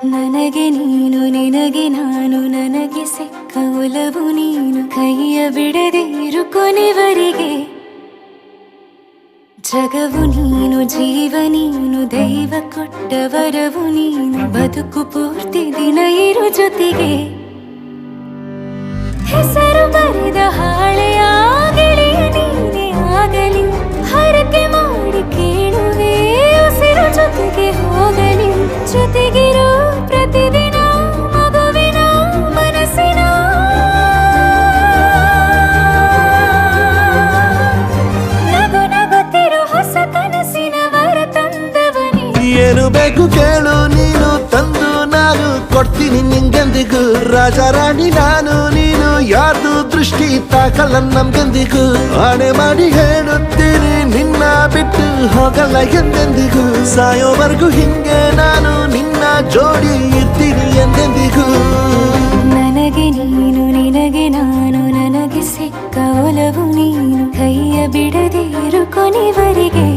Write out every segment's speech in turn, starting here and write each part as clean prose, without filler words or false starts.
ನನಗೆ ನೀನು ನಿನಗೆ ನಾನು ನನಗೆ ಸಿಕ್ಕ ಒಲವು ನೀನು ಕೈಯ ಬಿಡದೆ ಇರು ಕೊನೆವರೆಗೆ ಜಗವು ನೀನು ಜೀವ ನೀನು ದೈವ ಕೊಟ್ಟ ವರವು ನೀನು ಬದುಕು ಪೂರ್ತಿ ದಿನ ಇರು ಜೊತೆಗೆ ಹೆಸರು ಬರೆದ ಹಾಳೆಯ ಗೆಳೆಯ ನೀನೇ ಆಗಲಿ ಹರಕೆ ಮಾಡಿ ಕೇಳುವೆ ಉಸಿರು ಜೊತೆಗೆ ಹೋಗಲಿ ಜೊತೆಗಿರೋ ಪ್ರತಿದಿನ ಮಗುವಿನ ಮನಸ್ಸಿನ ನಗು ನಗುತ್ತಿರೋ ಹೊಸ ಕನಸಿನ ವರ ತಂದವನೇ ಏನು ಬೇಕು ಕೇಳು ನೀನು ತಂದು ನಾನು ಕೊಡ್ತೀನಿ ನಿಂಗೆಂದಿಗೂ ರಾಜ ರಾಣಿ ನಾನು ನೀನು ಯಾರ್ದು ದೃಷ್ಟಿ ತಾಕಲ್ಲ ನಮ್ಗೆಂದಿಗೂ ಆಣೆ ಮಾಡಿ ಹೇಳುತ್ತೀನಿ ನಿನ್ನ ಬಿಟ್ಟು ಹೋಗಲ್ಲ ಎಂದೆಂದಿಗೂ ಸಾಯೋವರೆಗೂ ಹಿಂಗೆ ನಾನು ನಿನ್ನ ಜೋಡಿ ಇರ್ತೀನಿ ಎಂದೆಂದಿಗೂ ನನಗೆ ನೀನು ನಿನಗೆ ನಾನು ನನಗೆ ಸಿಕ್ಕ ಒಲವು ನೀನು ಕೈಯ ಬಿಡದೆ ಇರು ಕೊನೆವರೆಗೆ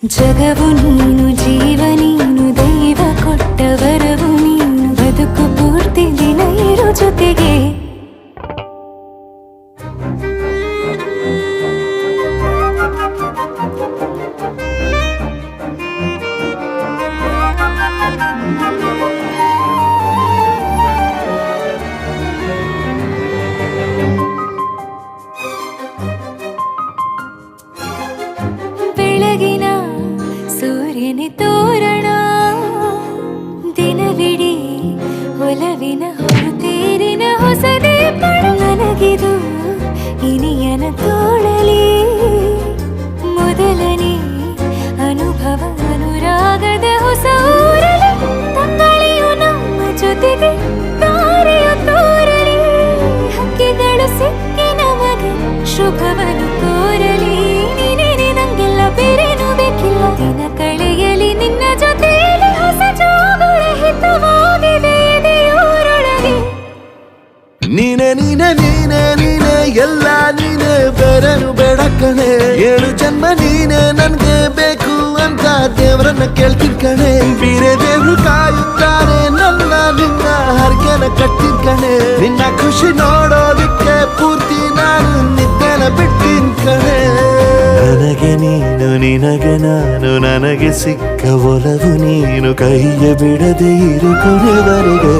ಜಗವು ನೀನು ಜೀವ ನೀನು ದೈವ ಕೊಟ್ಟ ವರವು ನೀನು ಬದುಕು ಪೂರ್ತಿ ದಿನ ಇರು ಜೊತೆಗೆ ಬೆಳಗಿನ ಸೂರ್ಯನ ತೋರಣ ದಿನವಿಡೀ ಒಲವಿನ ಹೊರತೇರಿನ ಹೊಸದೇ ಪಡ ನನಗಿದು ಇನಿಯನ ತೋಳಲಿ ಮೊದಲನೇ ಅನುಭವ ಅನುರಾಗದ ಹೊಸ ಊರಲಿ ತಂಗಳಿಯು ನಮ್ಮ ಜೊತೆಗೆ ತಾರೆಯು ತೋರಲಿ ಹಕ್ಕಿಗಳು ಸಿಕ್ಕಿ ನಮಗೆ ಶುಭವನ್ನು ಕೋರಲಿ ನೀನೇ ನಂಗೆಲ್ಲ ಬೇರೇನು ಬೇಕಿಲ್ಲ ದಿನ ಕಳೆಯಲಿ ನಿನ್ನ ಜೊತೆಯಲ್ಲಿ ಹೊಸ ಜೋಗುಳ ಹಿತವಾಗಿದೆ ದೇವರೊಳಗೆ ನೀನೆ ನೀನೆ ನೀನೆ ನೀನೆ ಎಲ್ಲ ನೀನೆ ಬೇರೆನು ಬೇಡ ಕಣೆ ಏಳು ಜನ್ಮ ನೀನೆ ನನ್ಗೆ ಬೇಕು ಅಂತ ದೇವರನ್ನ ಕೇಳ್ತೀನಿ ಕಣೆ ಬೇರೆ ದೇವ್ರು ಕಾಯುತ್ತಾರೆ ನನ್ನ ನಿನ್ನ ಹರ್ಗೆನ ಕಟ್ಟಿನ ಕಣೆ ನಿನ್ನ ಖುಷಿ ನೋಡೋದಿಕ್ಕೆ ಪೂರ್ತಿ ನಾನು ನಿದ್ದೆನ ಬಿಟ್ಟಿನ ಕಣೆ ನನಗೆ ನೀನು ನಿನಗೆ ನಾನು ನನಗೆ ಸಿಕ್ಕ ಒಲವು ನೀನು ಕೈಯ ಬಿಡದೆ ಇರು ಕೊನೆವರೆಗೆ